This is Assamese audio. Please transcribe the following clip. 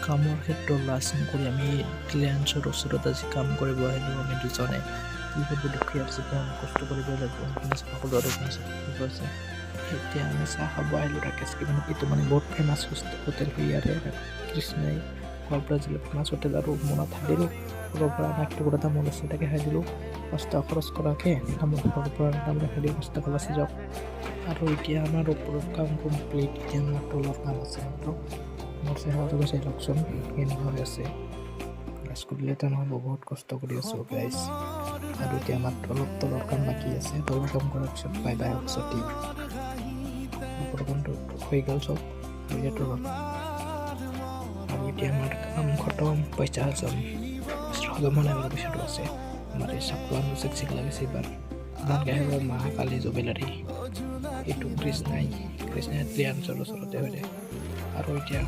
কামৰ ক্ষেত্ৰত লাজ নকৰি আমি ক্লায়েণ্টছৰ ওচৰত আজি কাম কৰিব আহিলোঁ আমি দুজনে। কি হ'ব দুখীয়াৰ জীৱন কষ্ট কৰিব লাগিব সকলোৰে আছে। এতিয়া আমি চাহ খাব আহিলোঁ ৰাকেশ কিমান এইটো মানে বহুত ফেমাছ হোটেল হয় ইয়াৰে কৃষ্ণাই গোৱালপাৰা জিলাৰ ফেমাছ হোটেল আৰু মনত থাকিলোঁ ঘৰৰ পৰা নাট্যকৰা তামোল আছে তাকে খাই দিলোঁ 5 টকা খৰচ কৰাকৈ তামোল ঘৰৰ পৰা তামোল খাই দিলোঁ 5 টকা বাচি যাওক। আৰু এতিয়া আমাৰ ওপৰৰ কাম কমপ্লিট এতিয়া আমাৰ তলৰ কাম আছে মাত্ৰ মোৰ চেহেৰাটো চাই লওকচোন কেনেকুৱা হৈ আছে ক্লাছ কৰিলে তেনেহ'লে বহুত কষ্ট কৰি আছোঁ গাইজ। আৰু এতিয়া আমাৰ অলপ তলৰ কাম বাকী আছে তলৰ কাম কৰাৰ পিছত বাই বাই অপচতি ওপৰৰ কামটো হৈ গ'ল চব আৰু এতিয়া তলৰ আৰু এতিয়া আমাৰ কাম খতম পইচা যাম হজমনাই পইচাটো আছে আমাৰ এই চাকৰা চেক লাগিছে এইবাৰ ভালকৈ আহিব মাহ কালি জবেলাৰী এইটো কৃষ্ণাই ক্লিয়াৰেন্সৰ ওচৰতে হৈ যায় আৰু এতিয়া